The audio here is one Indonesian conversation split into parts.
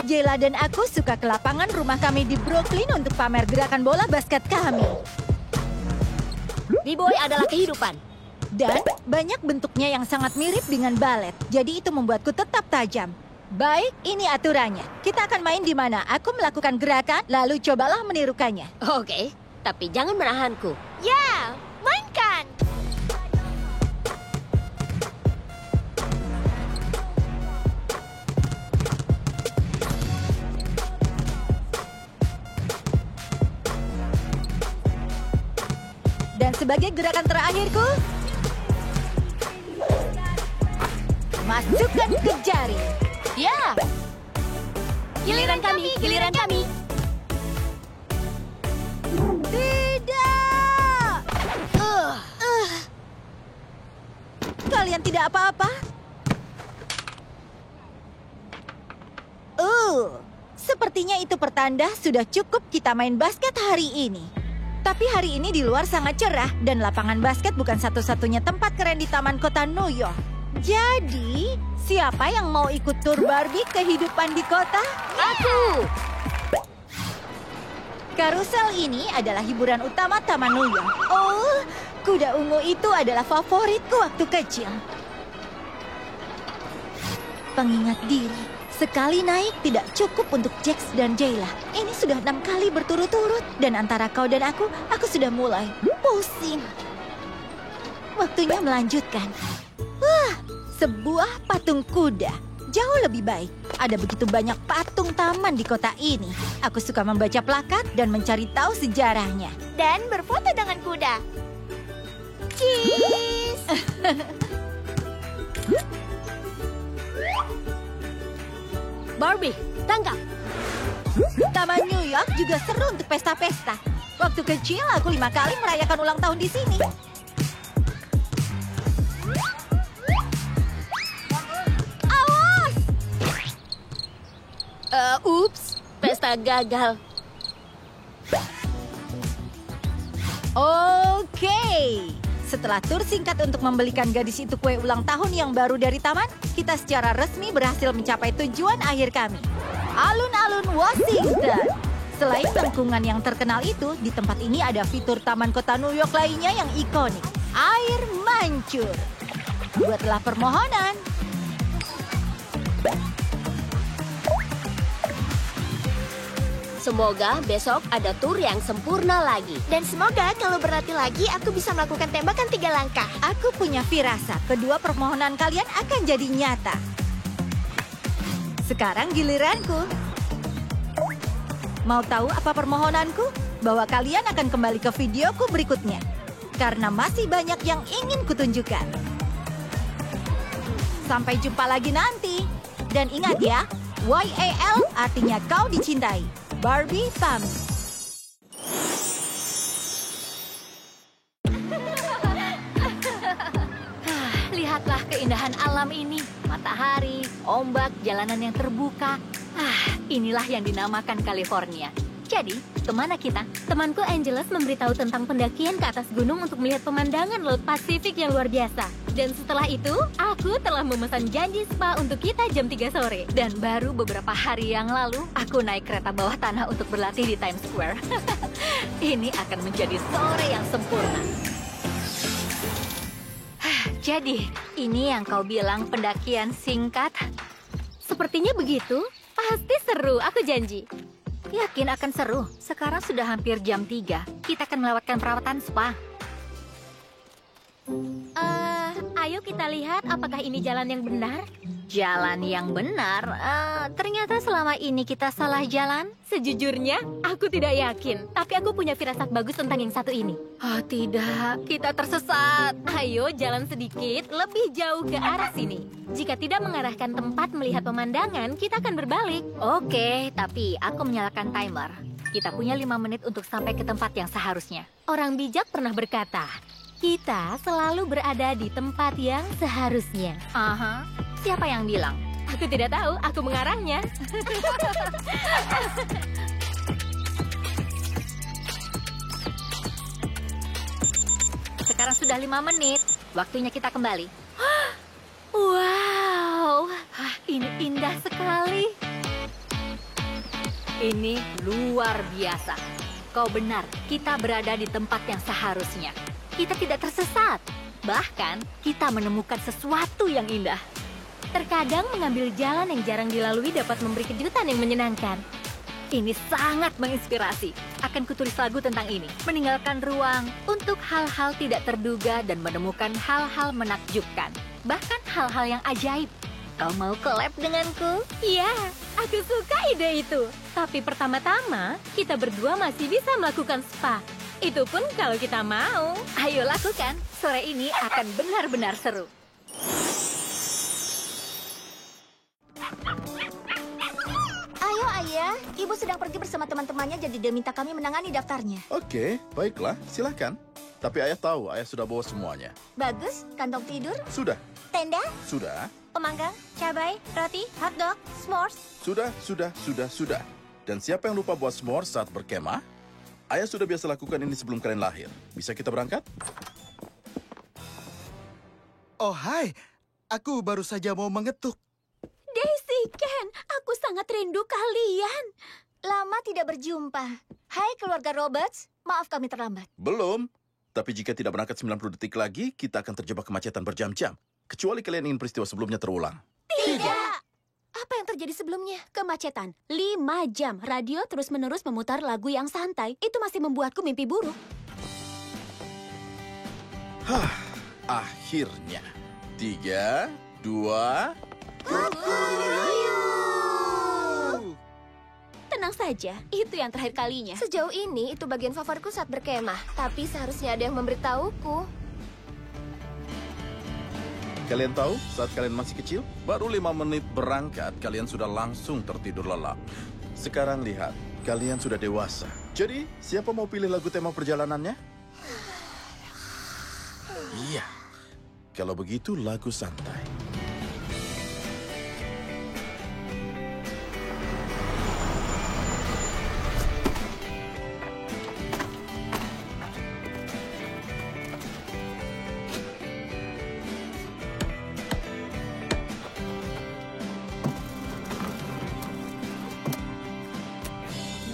Jayla dan aku suka ke lapangan rumah kami di Brooklyn untuk pamer gerakan bola basket kami. B-boy adalah kehidupan. Dan banyak bentuknya yang sangat mirip dengan balet. Jadi itu membuatku tetap tajam. Baik, ini aturannya. Kita akan main di mana aku melakukan gerakan, lalu cobalah menirukannya. Oke, tapi jangan menahanku. Ya, mainkan. Dan sebagai gerakan terakhirku, masukkan ke jari. Ya. Giliran kami, giliran kami. Tidak! Kalian tidak apa-apa? Sepertinya itu pertanda sudah cukup kita main basket hari ini. Tapi hari ini di luar sangat cerah dan lapangan basket bukan satu-satunya tempat keren di taman kota New York. Jadi, siapa yang mau ikut tur Barbie kehidupan di kota? Aku. Karusel ini adalah hiburan utama taman New York. Oh, kuda ungu itu adalah favoritku waktu kecil. Pengingat diri. Sekali naik tidak cukup untuk Jax dan Jayla. Ini sudah 6 kali berturut-turut. Dan antara kau dan aku sudah mulai pusing. Waktunya melanjutkan. Wah, sebuah patung kuda. Jauh lebih baik. Ada begitu banyak patung taman di kota ini. Aku suka membaca plakat dan mencari tahu sejarahnya. Dan berfoto dengan kuda. Cheese! Barbie, tangkap. Taman New York juga seru untuk pesta-pesta. Waktu kecil aku 5 kali merayakan ulang tahun di sini. Awas! Ups, pesta gagal. Oke. Setelah tur singkat untuk membelikan gadis itu kue ulang tahun yang baru dari taman, kita secara resmi berhasil mencapai tujuan akhir kami. Alun-alun Washington. Selain lengkungan yang terkenal itu, di tempat ini ada fitur taman kota New York lainnya yang ikonik. Air mancur. Buatlah permohonan. Semoga besok ada tur yang sempurna lagi. Dan semoga kalau berlatih lagi aku bisa melakukan tembakan 3 langkah. Aku punya firasat, kedua permohonan kalian akan jadi nyata. Sekarang giliranku. Mau tahu apa permohonanku? Bahwa kalian akan kembali ke videoku berikutnya. Karena masih banyak yang ingin kutunjukkan. Sampai jumpa lagi nanti. Dan ingat ya, YAL artinya kau dicintai. Barbie pamit. Lihatlah keindahan alam ini. Matahari, ombak, jalanan yang terbuka. Inilah yang dinamakan California. Jadi, kemana kita? Temanku Angeles memberitahu tentang pendakian ke atas gunung untuk melihat pemandangan Laut Pasifik yang luar biasa. Dan setelah itu, aku telah memesan janji spa untuk kita jam 3 sore. Dan baru beberapa hari yang lalu, aku naik kereta bawah tanah untuk berlatih di Times Square. Ini akan menjadi sore yang sempurna. Jadi, ini yang kau bilang pendakian singkat? Sepertinya begitu. Pasti seru, aku janji. Yakin akan seru. Sekarang sudah hampir jam 3. Kita akan melewatkan perawatan spa. Ayo kita lihat apakah ini jalan yang benar. Jalan yang benar? Ternyata selama ini kita salah jalan. Sejujurnya, aku tidak yakin. Tapi aku punya firasat bagus tentang yang satu ini. Oh tidak, kita tersesat. Ayo jalan sedikit, lebih jauh ke arah sini. Jika tidak mengarahkan tempat melihat pemandangan, kita akan berbalik. Oke, tapi aku menyalakan timer. Kita punya 5 menit untuk sampai ke tempat yang seharusnya. Orang bijak pernah berkata, kita selalu berada di tempat yang seharusnya. Siapa yang bilang? Aku tidak tahu, aku mengarahnya. Sekarang sudah 5 menit. Waktunya kita kembali. Wow, ini indah sekali. Ini luar biasa. Kau benar, kita berada di tempat yang seharusnya. Kita tidak tersesat. Bahkan, kita menemukan sesuatu yang indah. Terkadang mengambil jalan yang jarang dilalui dapat memberi kejutan yang menyenangkan. Ini sangat menginspirasi. Akan kutulis lagu tentang ini. Meninggalkan ruang untuk hal-hal tidak terduga dan menemukan hal-hal menakjubkan. Bahkan hal-hal yang ajaib. Kau mau collab denganku? Iya, aku suka ide itu. Tapi pertama-tama, kita berdua masih bisa melakukan spa. Itu pun kalau kita mau. Ayo lakukan. Sore ini akan benar-benar seru. Ayo ayah, ibu sedang pergi bersama teman-temannya jadi dia minta kami menangani daftarnya. Oke, baiklah, silakan. Tapi ayah tahu, ayah sudah bawa semuanya. Bagus, kantong tidur, Sudah, tenda, sudah, pemanggang, cabai, roti, hotdog, s'mores. sudah. Dan siapa yang lupa buat s'mores saat berkemah? Ayah sudah biasa lakukan ini sebelum kalian lahir. Bisa kita berangkat? Oh, hai. Aku baru saja mau mengetuk. Daisy, Ken, aku sangat rindu kalian. Lama tidak berjumpa. Hai keluarga Roberts, maaf kami terlambat. Belum. Tapi jika tidak berangkat 90 detik lagi, kita akan terjebak kemacetan berjam-jam. Kecuali kalian ingin peristiwa sebelumnya terulang. Tidak. Apa yang terjadi sebelumnya? Kemacetan. 5 jam. Radio terus-menerus memutar lagu yang santai. Itu masih membuatku mimpi buruk. Akhirnya. 3, 2... Tenang saja, itu yang terakhir kalinya. Sejauh ini itu bagian favoritku saat berkemah. Tapi seharusnya ada yang memberitahuku. Kalian tahu, saat kalian masih kecil, baru 5 menit berangkat, kalian sudah langsung tertidur lelap. Sekarang lihat, kalian sudah dewasa. Jadi, siapa mau pilih lagu tema perjalanannya? Iya. Kalau begitu, lagu santai.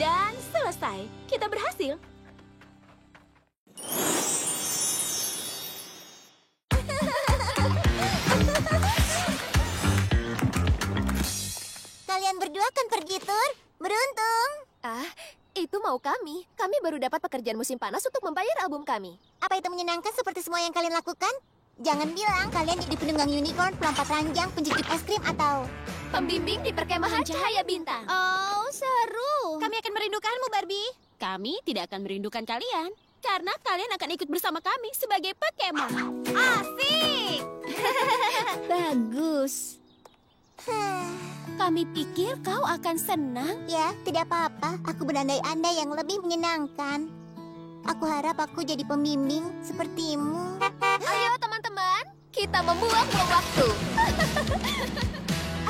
Dan selesai. Kita berhasil. Kalian berdua kan pergi tur? Beruntung. Itu mau kami. Kami baru dapat pekerjaan musim panas untuk membayar album kami. Apa itu menyenangkan seperti semua yang kalian lakukan? Jangan bilang kalian jadi penunggang unicorn, pelompat ranjang, penjejit es krim, atau... Pembimbing di perkemahan Cahaya Bintang. Oh, seru. Kami akan merindukanmu, Barbie. Kami tidak akan merindukan kalian. Karena kalian akan ikut bersama kami sebagai pekemah. Asik. Bagus. Kami pikir kau akan senang. Ya, tidak apa-apa. Aku berandai-andai yang lebih menyenangkan. Aku harap aku jadi pembimbing sepertimu. Ayo teman-teman, kita membuang-buang waktu.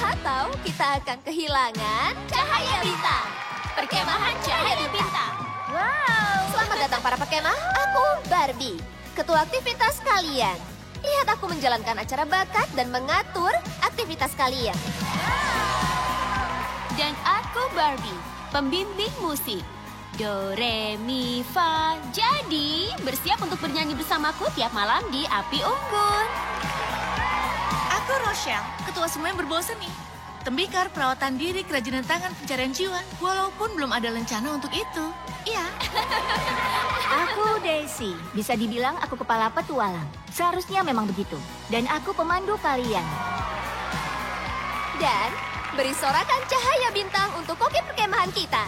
Atau kita akan kehilangan Cahaya Bintang. Perkemahan Cahaya Bintang. Wow. Selamat datang para pekemah, aku Barbie, ketua aktivitas kalian. Lihat aku menjalankan acara bakat dan mengatur aktivitas kalian. Dan aku Barbie, pembimbing musik. Do, re, mi, fa. Jadi, bersiap untuk bernyanyi bersamaku tiap malam di Api Unggun. Aku Rochelle, ketua semua yang berbau seni. Tembikar, perawatan diri, kerajinan tangan, pencarian jiwa. Walaupun belum ada rencana untuk itu. Iya. Aku Daisy. Bisa dibilang aku kepala petualang. Seharusnya memang begitu. Dan aku pemandu kalian. Dan beri sorakan Cahaya Bintang untuk koki perkemahan kita.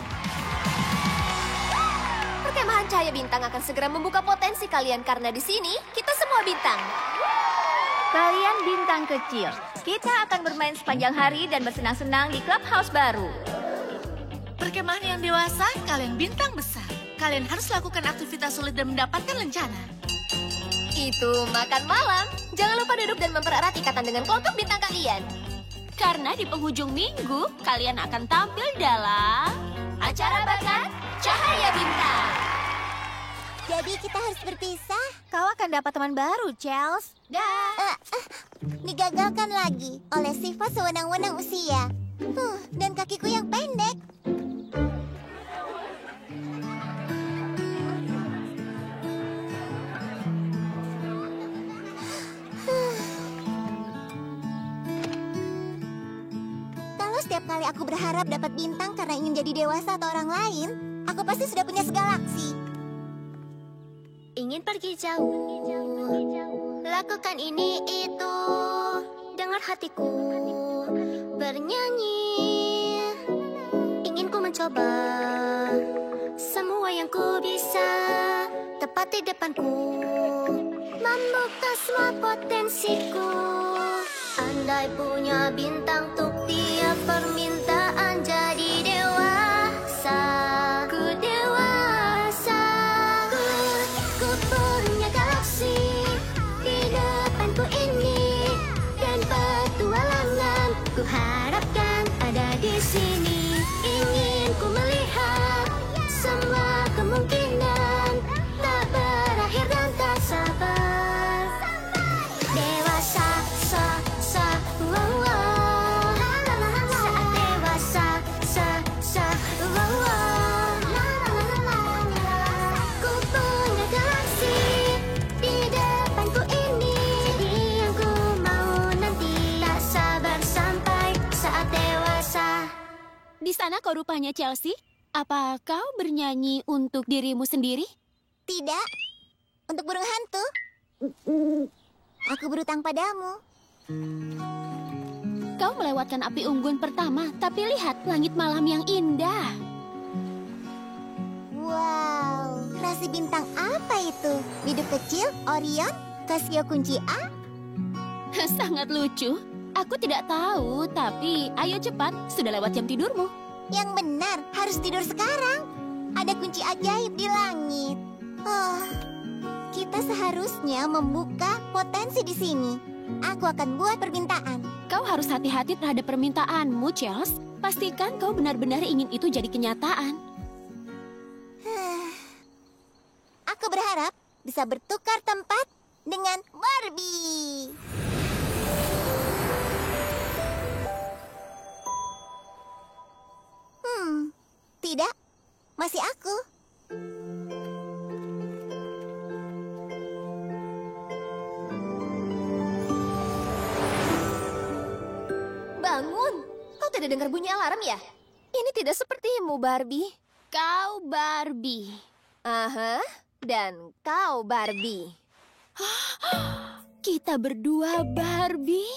Perkemahan Cahaya Bintang akan segera membuka potensi kalian karena di sini kita semua bintang. Kalian bintang kecil. Kita akan bermain sepanjang hari dan bersenang-senang di clubhouse baru. Perkemahan yang dewasa, kalian bintang besar. Kalian harus lakukan aktivitas sulit dan mendapatkan lencana. Itu makan malam. Jangan lupa duduk dan mempererat ikatan dengan kelompok bintang kalian. Karena di penghujung minggu, kalian akan tampil dalam acara bakat Cahaya Bintang. Jadi kita harus berpisah. Kau akan dapat teman baru, Chels. Digagalkan lagi oleh sifat sewenang-wenang usia. Dan kakiku yang pendek. Setiap kali aku berharap dapat bintang karena ingin jadi dewasa atau orang lain, aku pasti sudah punya segalaksi. Ingin pergi jauh, lakukan ini itu, dengar hatiku bernyanyi. Ingin ku mencoba semua yang ku bisa, tepat di depanku, membuka semua potensiku. Andai punya bintang untuk tiap permintaan, jadi dewasa. Ku dewasa. Ku punya galaksi di depanku ini, dan petualangan ku harapkan ada di sini. Ingin ku melihat semua kemungkinan, tak berakhir dan tak sabar. Dewasa, wow, wow. Saat dewasa, wow, wow. Ku punya galaksi di depanku ini, jadi yang ku mau nanti, tak sabar sampai saat dewasa. Di sana kau rupanya, Chelsea. Apa kau bernyanyi untuk dirimu sendiri? Tidak, untuk burung hantu. Aku berutang padamu. Kau melewatkan api unggun pertama, tapi lihat langit malam yang indah. Wow, rasi bintang apa itu? Biduk kecil, Orion, Casio kunci A? Sangat lucu. Aku tidak tahu, tapi ayo cepat, sudah lewat jam tidurmu. Yang benar, harus tidur sekarang. Ada kunci ajaib di langit. Oh, kita seharusnya membuka potensi di sini. Aku akan buat permintaan. Kau harus hati-hati terhadap permintaanmu, Charles. Pastikan kau benar-benar ingin itu jadi kenyataan. Aku berharap bisa bertukar tempat dengan Barbie. Tidak, masih aku. Bangun! Kau tidak dengar bunyi alarm ya? Ini tidak sepertimu, Barbie. Kau Barbie. Aha, dan kau Barbie. Kita berdua Barbie.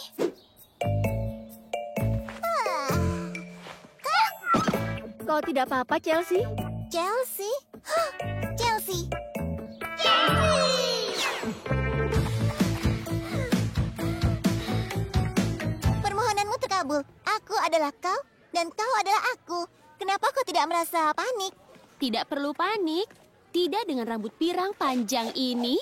Kau tidak apa-apa, Chelsea? Chelsea? Chelsea! Permohonanmu terkabul. Aku adalah kau, dan kau adalah aku. Kenapa kau tidak merasa panik? Tidak perlu panik. Tidak dengan rambut pirang panjang ini.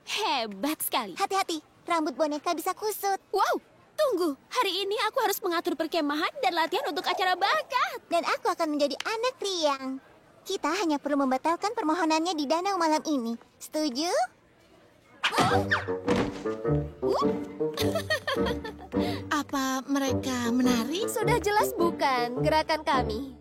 Hebat sekali. Hati-hati, rambut boneka bisa kusut. Wow, tunggu. Hari ini aku harus mengatur perkemahan dan latihan untuk acara bakat. Dan aku akan menjadi anak riang. Kita hanya perlu membatalkan permohonannya di danau malam ini. Setuju? Apa mereka menari? Sudah jelas bukan gerakan kami.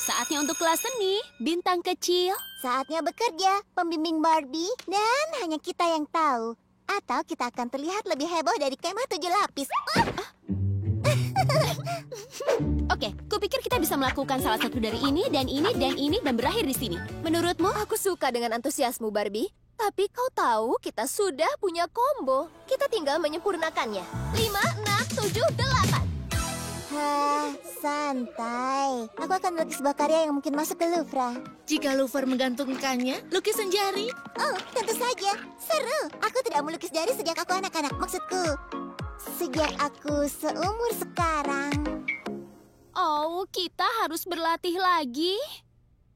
Saatnya untuk kelas seni, bintang kecil. Saatnya bekerja, pembimbing Barbie. Dan hanya kita yang tahu. Atau kita akan terlihat lebih heboh dari kemah 7 lapis. Oke, kupikir kita bisa melakukan salah satu dari ini, dan berakhir di sini. Menurutmu? Aku suka dengan antusiasmu, Barbie. Tapi kau tahu kita sudah punya combo. Kita tinggal menyempurnakannya. 5, 6, 7, 8. Santai. Aku akan melukis sebuah karya yang mungkin masuk ke Louvre. Jika Louvre menggantungkannya, lukisan jari. Oh, tentu saja. Seru. Aku tidak melukis jari sejak aku anak-anak. Maksudku, sejak aku seumur sekarang. Oh, kita harus berlatih lagi.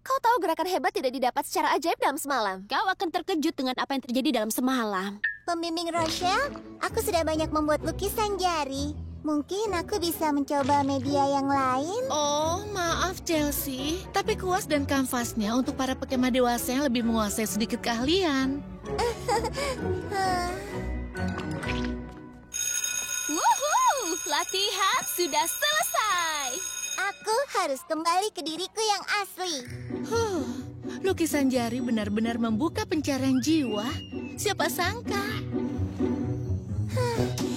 Kau tahu gerakan hebat tidak didapat secara ajaib dalam semalam. Kau akan terkejut dengan apa yang terjadi dalam semalam. Pembimbing Rochelle, aku sudah banyak membuat lukisan jari. Mungkin aku bisa mencoba media yang lain. Oh, maaf Chelsea. Tapi kuas dan kanvasnya untuk para pekemah dewasa yang lebih menguasai sedikit keahlian. Wuhuu, latihan sudah selesai. Aku harus kembali ke diriku yang asli. Lukisan jari benar-benar membuka pencarian jiwa. Siapa sangka?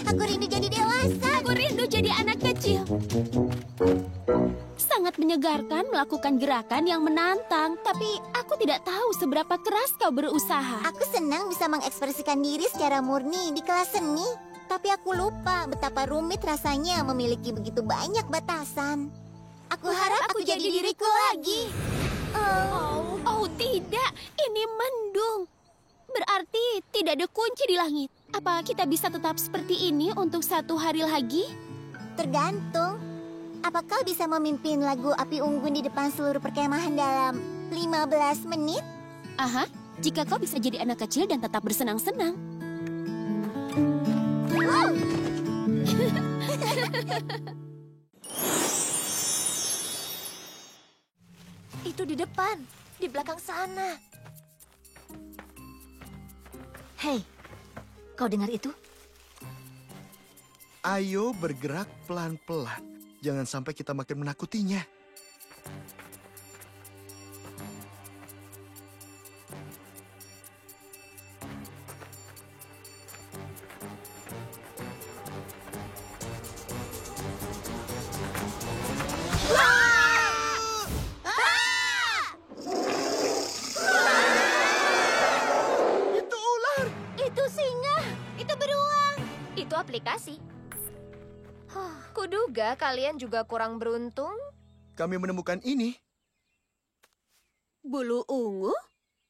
Aku rindu jadi dewasa. Aku rindu jadi anak kecil. menyegarkan melakukan gerakan yang menantang, tapi aku tidak tahu seberapa keras kau berusaha. Aku senang bisa mengekspresikan diri secara murni di kelas seni. Tapi aku lupa betapa rumit rasanya memiliki begitu banyak batasan. Aku harap aku jadi diriku lagi. Oh tidak, ini mendung. Berarti tidak ada kunci di langit. Apa kita bisa tetap seperti ini untuk 1 hari lagi? Tergantung. Apa kau bisa memimpin lagu Api Unggun di depan seluruh perkemahan dalam 15 menit? Aha, jika kau bisa jadi anak kecil dan tetap bersenang-senang. Itu di depan, di belakang sana. Hei, kau dengar itu? Ayo bergerak pelan-pelan. Jangan sampai kita makin menakutinya. Aplikasi. Kuduga kalian juga kurang beruntung. Kami menemukan ini. Bulu ungu?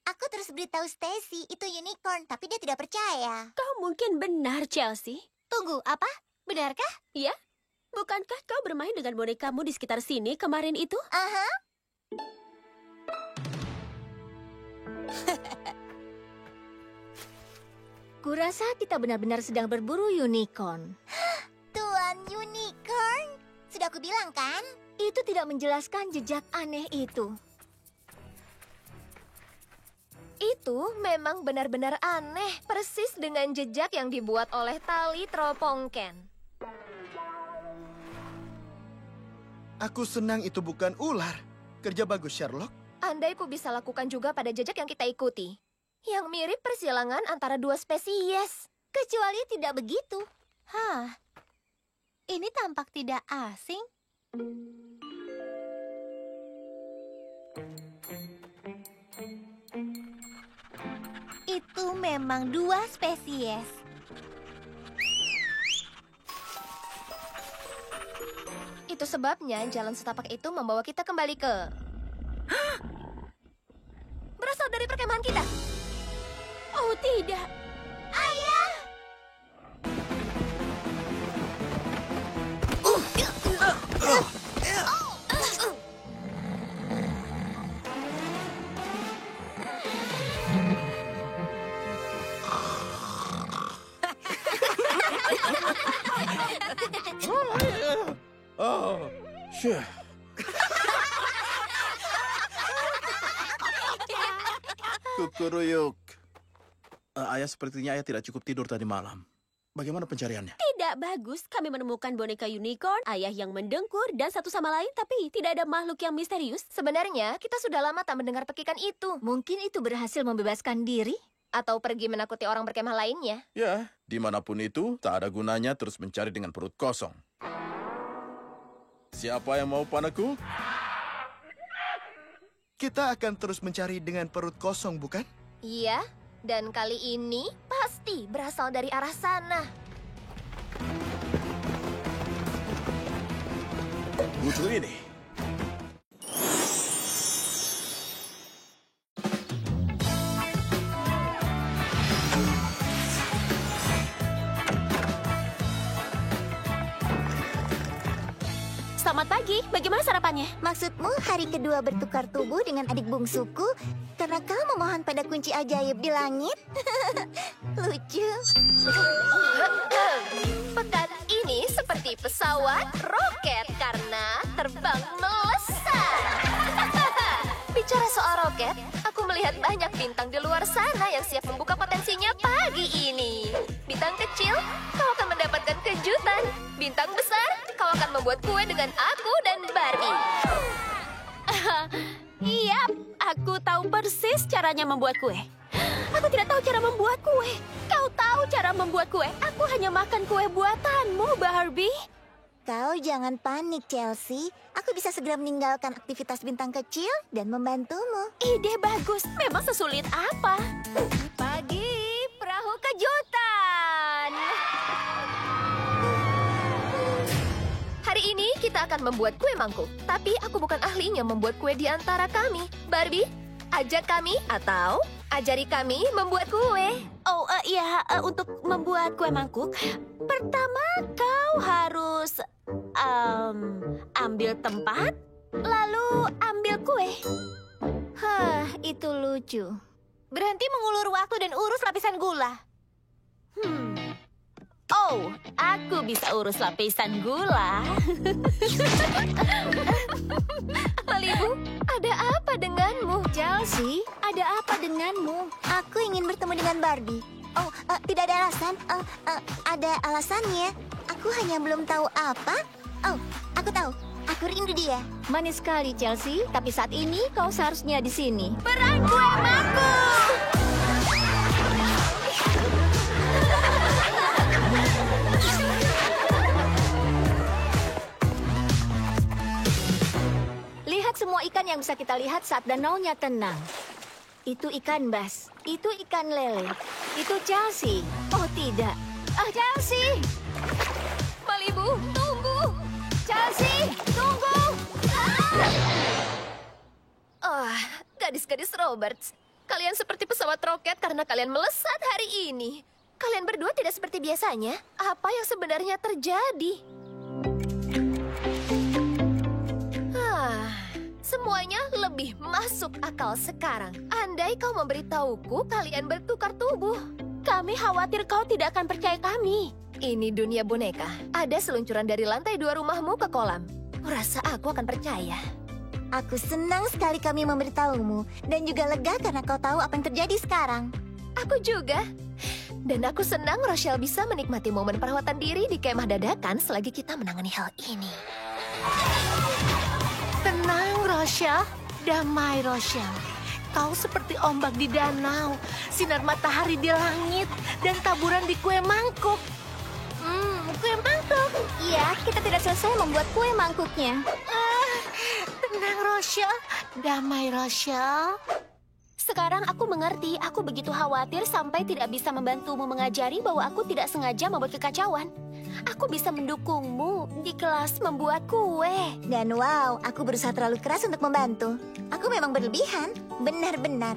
Aku terus beritahu Stacy itu unicorn, tapi dia tidak percaya. Kau mungkin benar, Chelsea. Tunggu, apa? Benarkah? Ya? Bukankah kau bermain dengan bonekamu di sekitar sini kemarin itu? Aha. Kurasa kita benar-benar sedang berburu unicorn. Tuan Unicorn, sudah aku bilang kan? Itu tidak menjelaskan jejak aneh itu. Itu memang benar-benar aneh, persis dengan jejak yang dibuat oleh tali teropongken. Aku senang itu bukan ular. Kerja bagus, Sherlock. Andai ku bisa lakukan juga pada jejak yang kita ikuti. Yang mirip persilangan antara 2 spesies. Kecuali tidak begitu. Hah, ini tampak tidak asing. Itu memang 2 spesies. Itu sebabnya jalan setapak itu membawa kita kembali ke... Berasal dari perkemahan kita. Oh, tidak. Ayah! Oh, syah. Kukuruyuk. Ayah sepertinya ayah tidak cukup tidur tadi malam. Bagaimana pencariannya? Tidak bagus. Kami menemukan boneka unicorn, ayah yang mendengkur, dan satu sama lain, tapi tidak ada makhluk yang misterius. Sebenarnya, kita sudah lama tak mendengar pekikan itu. Mungkin itu berhasil membebaskan diri? Atau pergi menakuti orang berkemah lainnya. Ya, dimanapun itu, tak ada gunanya terus mencari dengan perut kosong. Siapa yang mau panaku? Kita akan terus mencari dengan perut kosong, bukan? Iya, dan kali ini pasti berasal dari arah sana. Butuh ini. Selamat pagi, bagaimana sarapannya? Maksudmu hari kedua bertukar tubuh dengan adik bungsuku karena kau memohon pada kunci ajaib di langit? Lucu. Pekan ini seperti pesawat roket karena terbang melesat. Bicara soal roket, aku melihat banyak bintang di luar sana yang siap membuka potensinya pagi ini. Bintang kecil, kau akan mendapatkan kejutan. Bintang besar, kau akan membuat kue dengan aku dan Barbie. Iya, aku tahu persis caranya membuat kue. Aku tidak tahu cara membuat kue. Kau tahu cara membuat kue. Aku hanya makan kue buatanmu, Barbie. Kau jangan panik, Chelsea. Aku bisa segera meninggalkan aktivitas bintang kecil dan membantumu. Ide bagus. Memang sesulit apa? Pagi perahu kejutan. Hari ini kita akan membuat kue mangkuk. Tapi aku bukan ahlinya membuat kue di antara kami. Barbie, ajak kami atau ajari kami membuat kue. Oh, iya, untuk membuat kue mangkuk, pertama kau harus ambil tempat, lalu ambil kue. Itu lucu. Berhenti mengulur waktu dan urus lapisan gula. Oh, aku bisa urus lapisan gula. Malibu, ada apa denganmu? Chelsea, ada apa denganmu? Aku ingin bertemu dengan Barbie. Oh, tidak ada alasan. Ada alasannya. Aku hanya belum tahu apa. Oh, aku tahu. Aku rindu dia. Manis sekali, Chelsea. Tapi saat ini kau seharusnya di sini. Perang kue mangkuk! Lihat semua ikan yang bisa kita lihat saat danaunya tenang. Itu ikan bass, itu ikan lele, itu Chelsea. Oh tidak, Chelsea! Malibu, tunggu. Chelsea, tunggu! Gadis-gadis Roberts. Kalian seperti pesawat roket karena kalian melesat hari ini. Kalian berdua tidak seperti biasanya. Apa yang sebenarnya terjadi? Semuanya lebih masuk akal sekarang. Andai kau memberitahuku kalian bertukar tubuh. Kami khawatir kau tidak akan percaya kami. Ini dunia boneka. Ada seluncuran dari lantai 2 rumahmu ke kolam. Rasa aku akan percaya. Aku senang sekali kami memberitahumu. Dan juga lega karena kau tahu apa yang terjadi sekarang. Aku juga. Dan aku senang Rochelle bisa menikmati momen perawatan diri di kemah dadakan selagi kita menangani hal ini. Tenang, Rochelle. Damai, Rochelle. Kau seperti ombak di danau, sinar matahari di langit, dan taburan di kue mangkuk. Kue mangkuk. Iya, kita tidak selesai membuat kue mangkuknya. Tenang, Rochelle. Damai, Rochelle. Sekarang aku mengerti, aku begitu khawatir sampai tidak bisa membantumu mengajari bahwa aku tidak sengaja membuat kekacauan. Aku bisa mendukungmu di kelas membuat kue. Dan wow, aku berusaha terlalu keras untuk membantu. Aku memang berlebihan, benar-benar.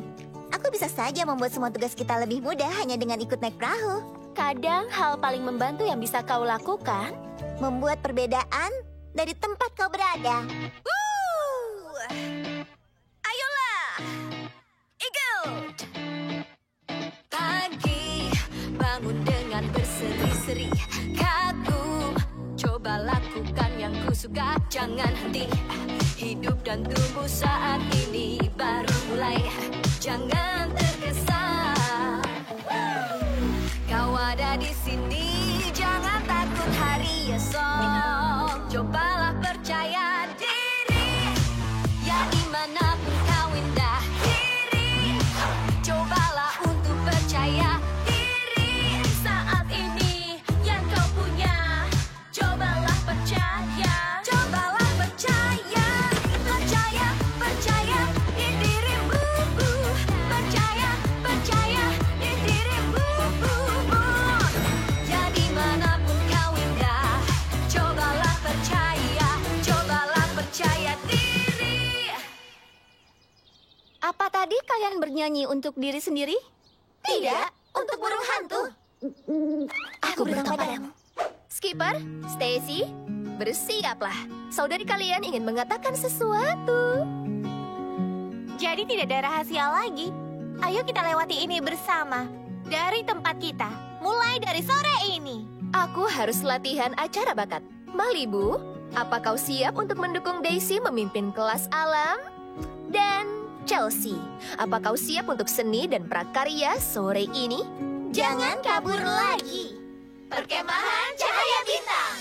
Aku bisa saja membuat semua tugas kita lebih mudah hanya dengan ikut naik perahu. Kadang hal paling membantu yang bisa kau lakukan, Membuat perbedaan dari tempat kau berada. Ayolah, Eagle! Pagi, bangun dengan berseri-seri. Kagum, coba lakukan yang ku suka. Jangan henti, hidup dan tumbuh saat ini baru mulai. Jangan tergesa. Kau ada di sini, jangan takut hari esok. Cobalah percaya diri, ya dimanapun kau indah diri. Cobalah untuk percaya diri saat ini yang kau punya. Cobalah percaya, cobalah percaya, percaya, percaya di dirimu. Percaya, percaya di dirimu. Ya dimanapun kau indah, cobalah percaya diri. Apa tadi kalian bernyanyi untuk diri sendiri? Tidak, untuk burung hantu. Aku berutang padamu. Skipper, Stacy, bersiaplah. Saudari kalian ingin mengatakan sesuatu. jadi tidak ada rahasia lagi. Ayo kita lewati ini bersama. Dari tempat kita, mulai dari sore ini. Aku harus latihan acara bakat. Malibu, apa kau siap untuk mendukung Daisy memimpin kelas alam? Dan Chelsea, apa kau siap untuk seni dan prakarya sore ini? Jangan kabur lagi. Perkemahan Cahaya Bintang.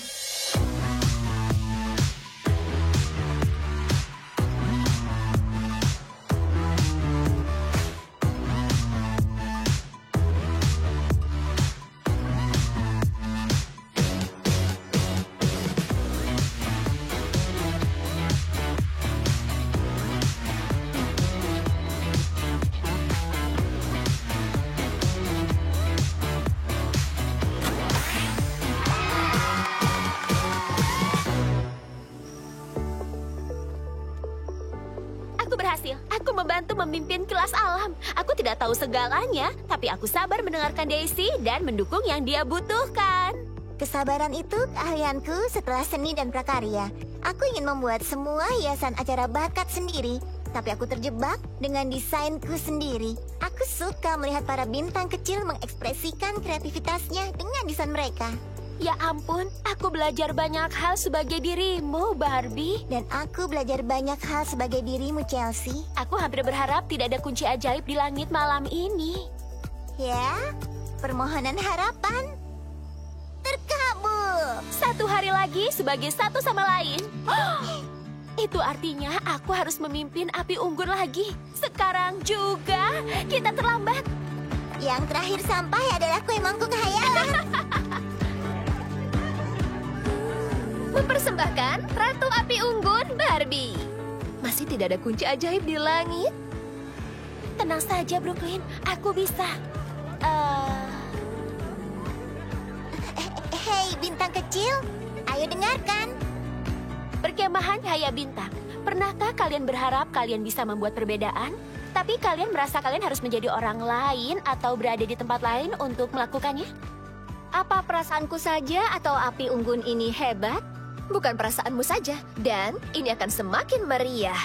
memimpin kelas alam. Aku tidak tahu segalanya, tapi aku sabar mendengarkan Daisy dan mendukung yang dia butuhkan. Kesabaran itu keahlianku setelah seni dan prakarya. Aku ingin membuat semua hiasan acara bakat sendiri, tapi aku terjebak dengan desainku sendiri. Aku suka melihat para bintang kecil mengekspresikan kreativitasnya dengan desain mereka. Ya ampun, aku belajar banyak hal sebagai dirimu, Barbie. Dan aku belajar banyak hal sebagai dirimu, Chelsea. Aku hampir berharap tidak ada kunci ajaib di langit malam ini. Ya, permohonan harapan terkabul. Satu hari lagi sebagai satu sama lain. Itu artinya aku harus memimpin api unggun lagi. Sekarang juga kita terlambat. Yang terakhir sampai adalah kue mangkuk khayalan. Mempersembahkan Ratu Api Unggun Barbie. Masih tidak ada kunci ajaib di langit. Tenang saja, Brooklyn. Aku bisa. Hei, bintang kecil. Ayo dengarkan. Perkemahan Cahaya Bintang. Pernahkah kalian berharap kalian bisa membuat perbedaan? Tapi kalian merasa kalian harus menjadi orang lain atau berada di tempat lain untuk melakukannya? Apa perasaanku saja atau api unggun ini hebat? Bukan perasaanmu saja, dan ini akan semakin meriah.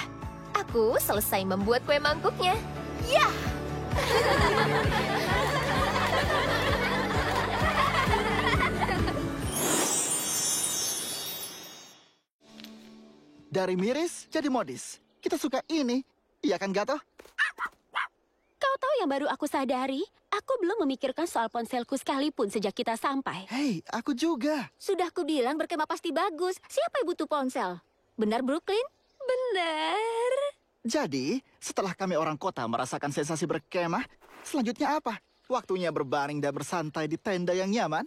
Aku selesai membuat kue mangkuknya. Ya! Dari miris jadi modis. Kita suka ini. Iya kan, Gato? Kau tahu yang baru aku sadari? Aku belum memikirkan soal ponselku sekalipun sejak kita sampai. Hei, aku juga. Sudah kubilang berkemah pasti bagus. Siapa yang butuh ponsel? Benar, Brooklyn? Benar. Jadi, setelah kami orang kota merasakan sensasi berkemah, selanjutnya apa? Waktunya berbaring dan bersantai di tenda yang nyaman?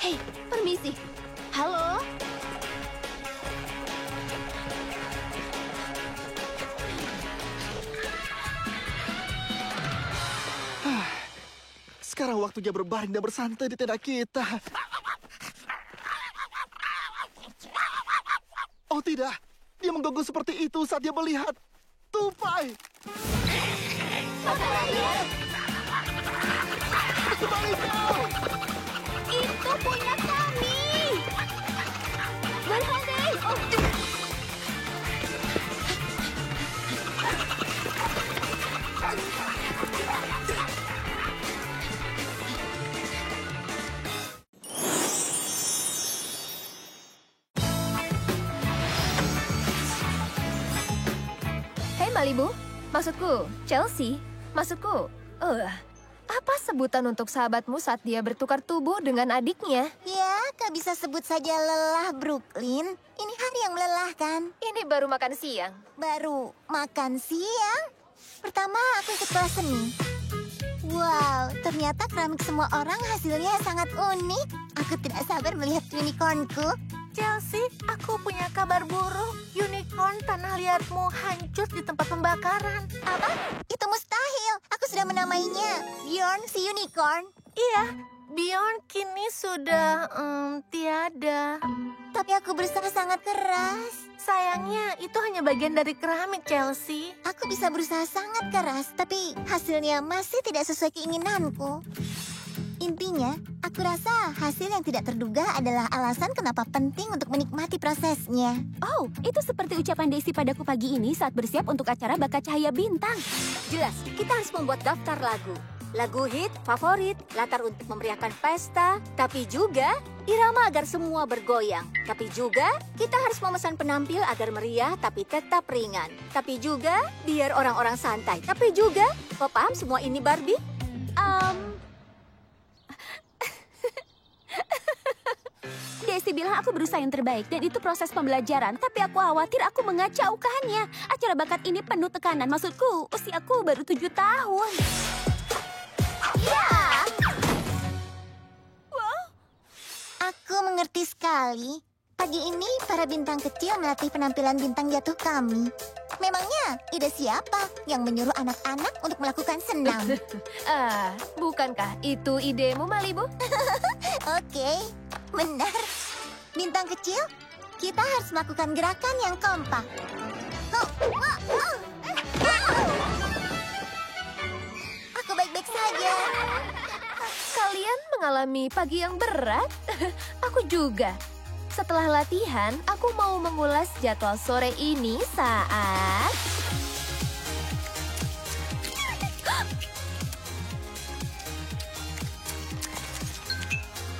Hei, permisi. Halo? Sekarang waktunya berbaring dan bersantai di tenda kita. Oh tidak, dia menggonggong seperti itu saat dia melihat tupai. Kembali kau! Itu punya kami. Berhenti. Oh. Hei Malibu, maksudku Chelsea, maksudku, apa sebutan untuk sahabatmu saat dia bertukar tubuh dengan adiknya? Ya, kau bisa sebut saja lelah, Brooklyn. Ini hari yang melelahkan. Ini baru makan siang. Baru makan siang? Pertama, aku ikut kelas seni. Wow, ternyata keramik semua orang hasilnya sangat unik. Aku tidak sabar melihat unicornku. Chelsea, aku punya kabar buruk. Unicorn tanah liatmu hancur di tempat pembakaran. Apa? Itu mustahil. Aku sudah menamainya Bjorn si Unicorn. Iya, Bjorn kini sudah tiada. Tapi aku berusaha sangat keras. Sayangnya, itu hanya bagian dari keramik, Chelsea. Aku bisa berusaha sangat keras, tapi hasilnya masih tidak sesuai keinginanku. Intinya, aku rasa hasil yang tidak terduga adalah alasan kenapa penting untuk menikmati prosesnya. Oh, itu seperti ucapan Daisy padaku pagi ini saat bersiap untuk acara Bakat Cahaya Bintang. Jelas, kita harus membuat daftar lagu. Lagu hit, favorit, latar untuk memeriahkan pesta, tapi juga irama agar semua bergoyang. Tapi juga kita harus memesan penampil agar meriah tapi tetap ringan. Tapi juga biar orang-orang santai. Tapi juga, kau paham semua ini Barbie? bilang aku berusaha yang terbaik dan itu proses pembelajaran. Tapi aku khawatir aku mengacaukannya. Acara bakat ini penuh tekanan. Maksudku, usiaku baru 7 tahun. Ya! Wow. Aku mengerti sekali. Pagi ini, para bintang kecil melatih penampilan bintang jatuh kami. Memangnya, ide siapa yang menyuruh anak-anak untuk melakukan senam? Bukankah itu idemu, Malibu? Oke, benar. Bintang kecil, kita harus melakukan gerakan yang kompak. Aku baik-baik saja. Kalian mengalami pagi yang berat? Aku juga. Setelah latihan, aku mau mengulas jadwal sore ini saat...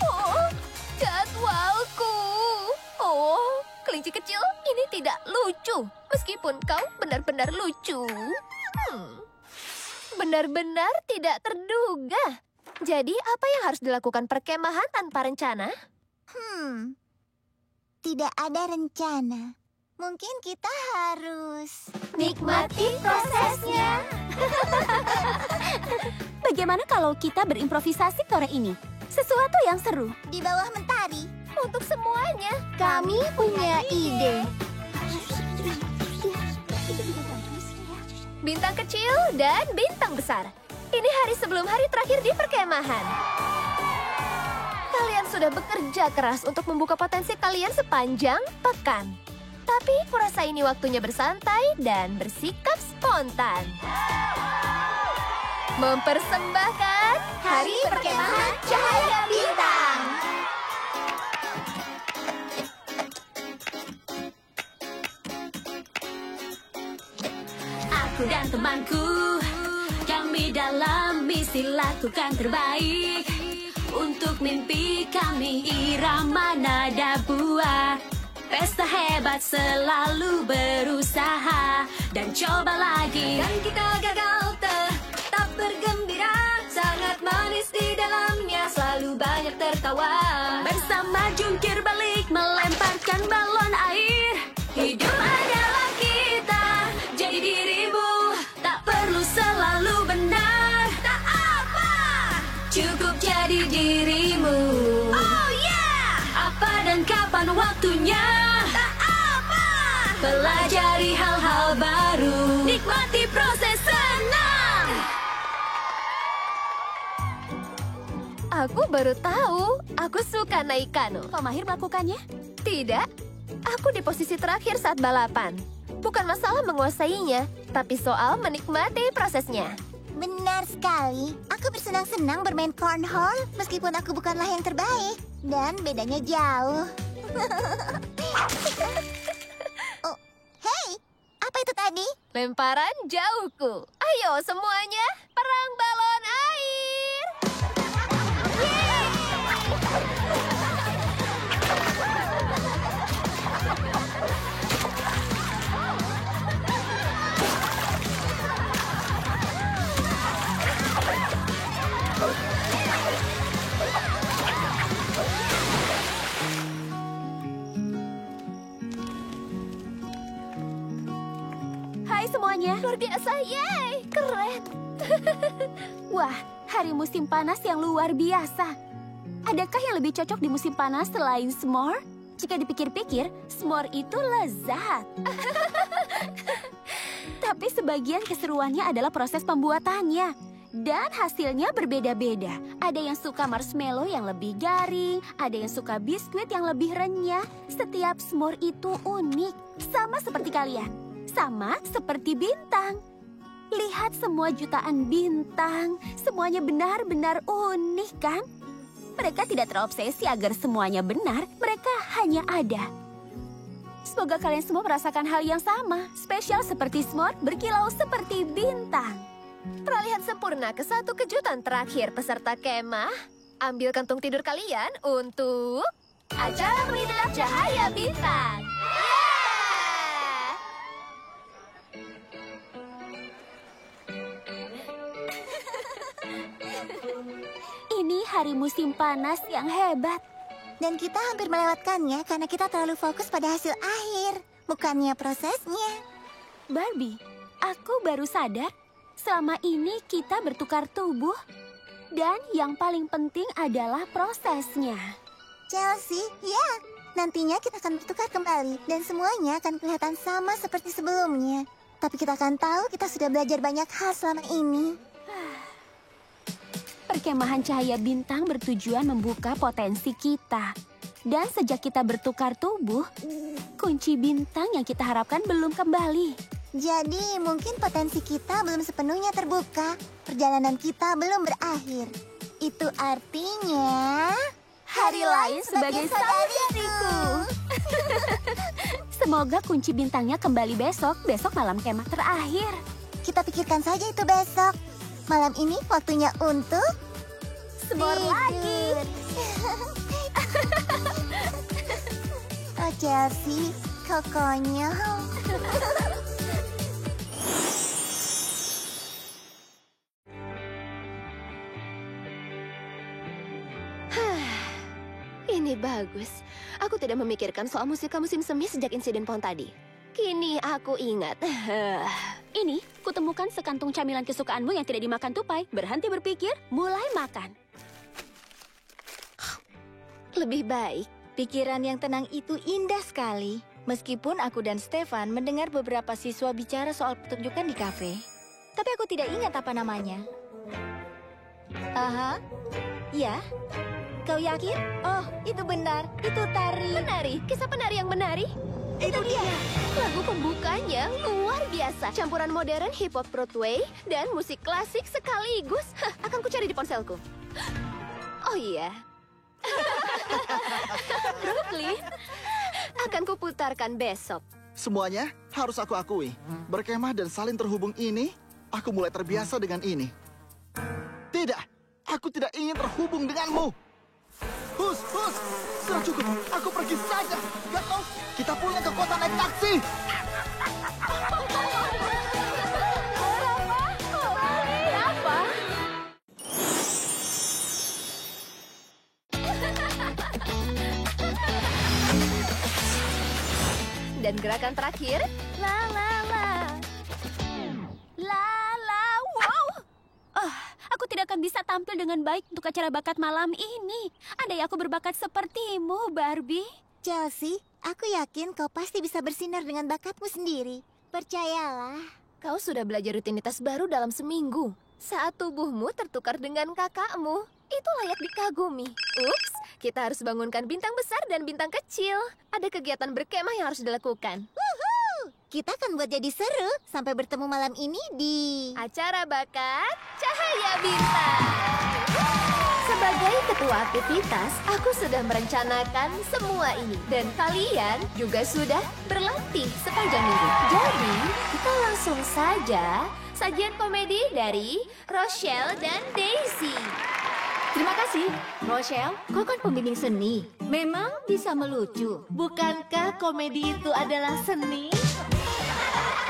Oh, jadwalku. Oh, kelinci kecil, ini tidak lucu. Meskipun kau benar-benar lucu. Benar-benar tidak terduga. Jadi, apa yang harus dilakukan perkemahan tanpa rencana? Tidak ada rencana. Mungkin kita harus Nikmati prosesnya. Bagaimana kalau kita berimprovisasi sore ini? Sesuatu yang seru. di bawah mentari. Untuk semuanya. Kami punya ide. Bintang kecil dan bintang besar. Ini hari sebelum hari terakhir di perkemahan. Kalian sudah bekerja keras untuk membuka potensi kalian sepanjang pekan. Tapi kurasa ini waktunya bersantai dan bersikap spontan. Mempersembahkan Hari Perkemahan Cahaya Bintang. Aku dan temanku, kami dalam misi lakukan terbaik. Untuk mimpi kami irama nada buah. Pesta hebat selalu berusaha dan coba lagi. Dan kita gagal tetap bergembira. Sangat manis di dalamnya, selalu banyak tertawa. Bersama jungkir balik melemparkan balon air. Hidup adalah kita, jadi dirimu. Tak perlu selalu benar. Tak apa, cukup jadi dirimu. Oh yeah, apa dan kapan waktunya. Tak apa, pelajari hal-hal baru. Nikmati proses senang. Aku baru tahu, aku suka naik kano. Kau mahir melakukannya? Tidak, aku di posisi terakhir saat balapan. Bukan masalah menguasainya, tapi soal menikmati prosesnya. Benar sekali. Aku bersenang-senang bermain cornhole meskipun aku bukanlah yang terbaik. Dan bedanya jauh. Oh, hey, apa itu tadi? Lemparan jauhku. Ayo semuanya, perang balon air. Hai semuanya. Luar biasa, yeay, keren. Wah, hari musim panas yang luar biasa. Adakah yang lebih cocok di musim panas selain s'more? Jika dipikir-pikir, s'more itu lezat. Tapi sebagian keseruannya adalah proses pembuatannya. Dan hasilnya berbeda-beda. Ada yang suka marshmallow yang lebih garing, ada yang suka biskuit yang lebih renyah. Setiap s'more itu unik, sama seperti kalian. Sama seperti bintang. Lihat semua jutaan bintang, semuanya benar-benar unik kan? Mereka tidak terobsesi agar semuanya benar, mereka hanya ada. Semoga kalian semua merasakan hal yang sama, spesial seperti s'more, berkilau seperti bintang. Peralihan sempurna ke satu kejutan terakhir peserta kemah. Ambil kantung tidur kalian untuk acara penginap cahaya bintang. Ini hari musim panas yang hebat. Dan kita hampir melewatkannya karena kita terlalu fokus pada hasil akhir, bukannya prosesnya. Barbie, aku baru sadar selama ini kita bertukar tubuh. Dan yang paling penting adalah prosesnya. Chelsea, ya. Nantinya kita akan bertukar kembali dan semuanya akan kelihatan sama seperti sebelumnya. Tapi kita akan tahu kita sudah belajar banyak hal selama ini. Perkemahan cahaya bintang bertujuan membuka potensi kita. Dan sejak kita bertukar tubuh, kunci bintang yang kita harapkan belum kembali. Jadi mungkin potensi kita belum sepenuhnya terbuka. Perjalanan kita belum berakhir. Itu artinya Hari lain sebagai saudariku. Semoga kunci bintangnya kembali besok malam kemah terakhir. Kita pikirkan saja itu besok. Malam ini waktunya untuk Sebor lagi. Oh Chelsea, kau konyol. Ini bagus. Aku tidak memikirkan soal musika musim semi sejak insiden pohon tadi. Kini aku ingat. Ini, kutemukan sekantung camilan kesukaanmu yang tidak dimakan tupai. Berhenti berpikir, mulai makan. Lebih baik, pikiran yang tenang itu indah sekali. Meskipun aku dan Stefan mendengar beberapa siswa bicara soal pertunjukan di kafe. Tapi aku tidak ingat apa namanya. Aha, ya. Kau yakin? Oh, itu benar. Itu tari. Menari, kisah penari yang menari. Itu dia. Lagu pembukanya luar biasa. Campuran modern, hip-hop Broadway, dan musik klasik sekaligus. Akan kucari di ponselku. Oh iya. Brooklyn, akan kuputarkan besok. Semuanya harus aku akui. Berkemah dan saling terhubung ini, aku mulai terbiasa dengan ini. Tidak, aku tidak ingin terhubung denganmu. Hus, sudah cukup. Aku pergi saja. Gatot, kita pulang ke kota naik taksi. Apa? Dan gerakan terakhir, la la la. Lala, wow. Aku tidak akan bisa tampil dengan baik untuk acara bakat malam ini. Andai aku berbakat sepertimu, Barbie. Chelsea, aku yakin kau pasti bisa bersinar dengan bakatmu sendiri. Percayalah. Kau sudah belajar rutinitas baru dalam seminggu. Saat tubuhmu tertukar dengan kakakmu, itu layak dikagumi. Ups, kita harus bangunkan bintang besar dan bintang kecil. Ada kegiatan berkemah yang harus dilakukan. Kita akan buat jadi seru sampai bertemu malam ini di Acara bakat Cahaya Bintang. Sebagai ketua aktivitas, aku sudah merencanakan semua ini. Dan kalian juga sudah berlatih sepanjang minggu. Jadi, kita langsung saja sajian komedi dari Rochelle dan Daisy. Terima kasih, Rochelle. Kau kan pembimbing seni. Memang bisa melucu. Bukankah komedi itu adalah seni?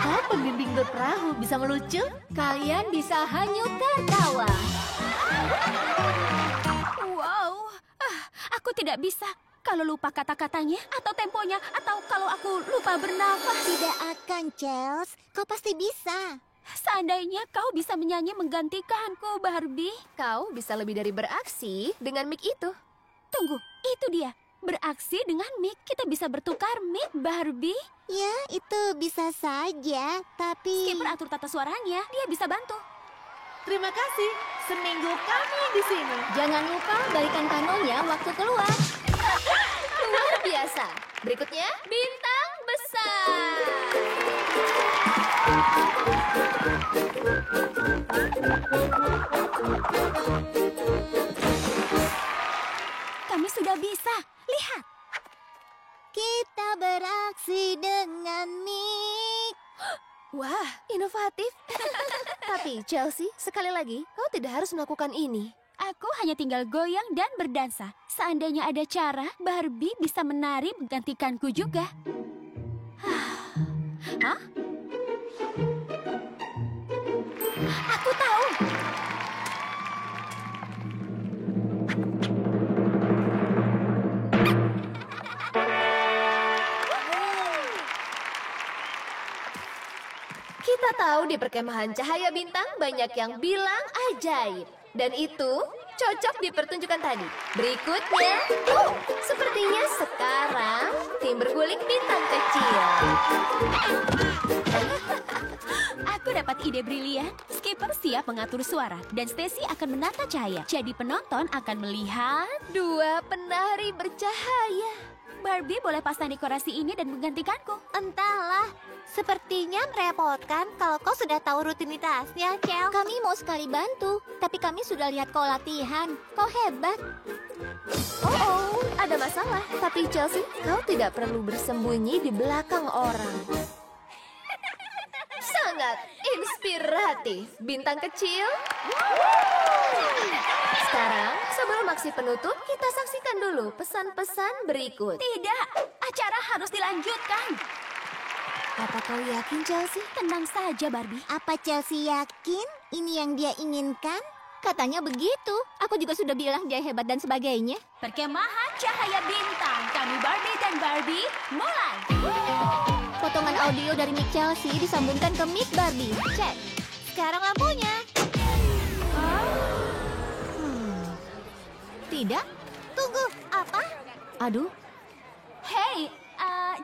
Kau pembimbing berperahu bisa melucu? Kalian bisa hanyut tertawa. Wow, aku tidak bisa. Kalau lupa kata-katanya, atau temponya, atau kalau aku lupa bernafas. Tidak akan, Chels. Kau pasti bisa. Seandainya kau bisa menyanyi menggantikanku, Barbie. Kau bisa lebih dari beraksi dengan mic itu. Tunggu, itu dia. Beraksi dengan mic, kita bisa bertukar mic, Barbie. Ya, itu bisa saja, tapi... Skipper atur tata suaranya, dia bisa bantu. Terima kasih. Seminggu kami di sini. Jangan lupa balikan kanonya waktu keluar. Luar biasa. Berikutnya, bintang besar. Kami sudah bisa. Lihat. Kita beraksi dengan mic. Wah, inovatif. Tapi Chelsea, sekali lagi, kau tidak harus melakukan ini. Aku hanya tinggal goyang dan berdansa. Seandainya ada cara, Barbie bisa menari menggantikanku juga. Hah? Aku tahu. Kita tahu di perkemahan cahaya bintang banyak yang bilang ajaib. Dan itu cocok di pertunjukan tadi. Berikutnya, sepertinya sekarang tim berguling bintang kecil. Aku dapat ide brilian. Skipper siap mengatur suara dan Stacy akan menata cahaya. Jadi penonton akan melihat 2 penari bercahaya. Barbie boleh pasang dekorasi ini dan menggantikanku. Entahlah, sepertinya merepotkan kalau kau sudah tahu rutinitasnya, Cel. Kami mau sekali bantu, tapi kami sudah lihat kau latihan. Kau hebat. Oh, ada masalah. Tapi Chelsea, kau tidak perlu bersembunyi di belakang orang. Sangat inspiratif, bintang kecil. Sekarang, sebelum aksi penutup, kita saksikan dulu pesan-pesan berikut. Tidak, acara harus dilanjutkan. Apa kau yakin, Chelsea? Tenang saja, Barbie. Apa Chelsea yakin ini yang dia inginkan? Katanya begitu. Aku juga sudah bilang dia hebat dan sebagainya. Perkemahan cahaya bintang. Kami Barbie dan Barbie, mulai. Potongan audio dari mic Chelsea disambungkan ke mic Barbie. Cek. Sekarang lampunya. Tidak. Tunggu. Apa? Aduh. Hei,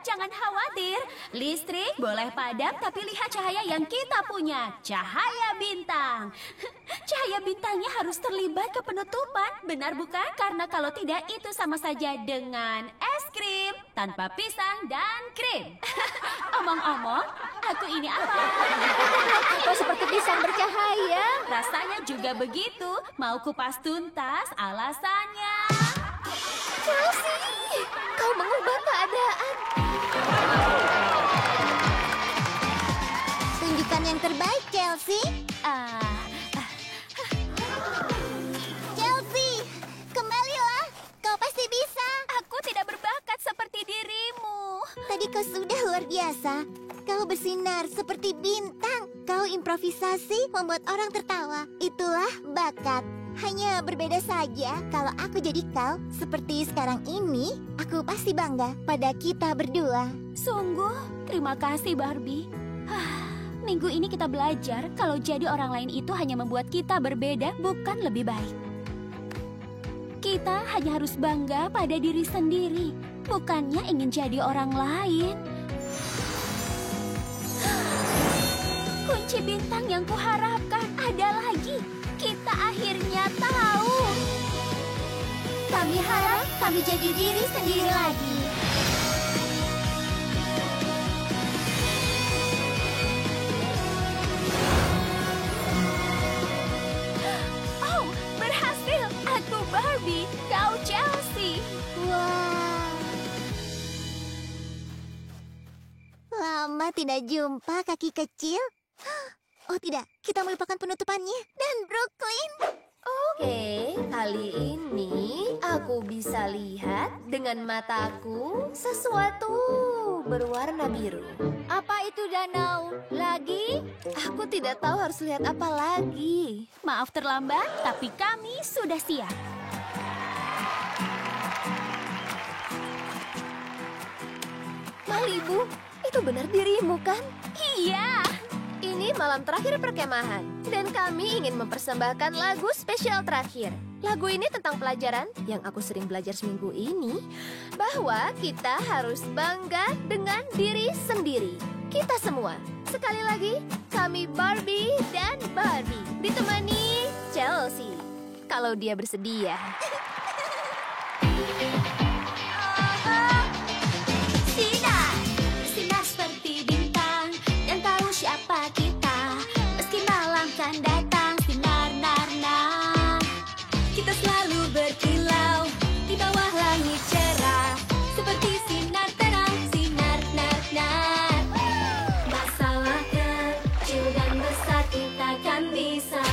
jangan khawatir. Listrik boleh padam, tapi lihat cahaya yang kita punya. Cahaya bintang. Cahaya bintangnya harus terlibat ke penutupan. Benar bukan? Karena kalau tidak, itu sama saja dengan es krim tanpa pisang dan krim. Omong-omong, aku ini apa? Kau seperti pisang bercahaya. Rasanya juga begitu. Mau kupas tuntas alasannya. Chelsea, kau mengubah keadaan. Tunjukkan yang terbaik, Chelsea. Chelsea, kembalilah. Kau pasti bisa. Aku tidak berbakat seperti dirimu. Tadi kau sudah luar biasa. Kau bersinar seperti bintang. Kau improvisasi membuat orang tertawa. Itulah bakat. Hanya berbeda saja kalau aku jadi kau seperti sekarang ini, aku pasti bangga pada kita berdua. Sungguh, terima kasih Barbie. Minggu ini kita belajar kalau jadi orang lain itu hanya membuat kita berbeda, bukan lebih baik. Kita hanya harus bangga pada diri sendiri, bukannya ingin jadi orang lain. Kunci bintang yang kuharapkan ada lagi. Kita akhirnya tahu. Kami harap kami jadi diri sendiri lagi. Oh, berhasil. Aku Barbie, kau Chelsea. Wow. Lama tidak jumpa, kaki kecil. Oh tidak, kita melupakan penutupannya. Dan Brooklyn. Oke, kali ini aku bisa lihat dengan mataku sesuatu berwarna biru. Apa itu danau? Lagi? Aku tidak tahu harus lihat apa lagi. Maaf terlambat, tapi kami sudah siap. Malibu, itu benar dirimu kan? Iya. Ini malam terakhir perkemahan, dan kami ingin mempersembahkan lagu spesial terakhir. Lagu ini tentang pelajaran yang aku sering belajar seminggu ini, bahwa kita harus bangga dengan diri sendiri. Kita semua. Sekali lagi, kami Barbie dan Barbie, ditemani Chelsea, kalau dia bersedia. Sinar seperti bintang dan tahu siapa kita. Meski malam kan datang, sinar-nar-nar. Kita selalu berkilau di bawah langit cerah, seperti sinar terang, sinar-nar-nar. Masalah kecil dan besar kita kan bisa.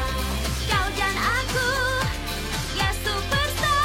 Kau dan aku, ya superstar.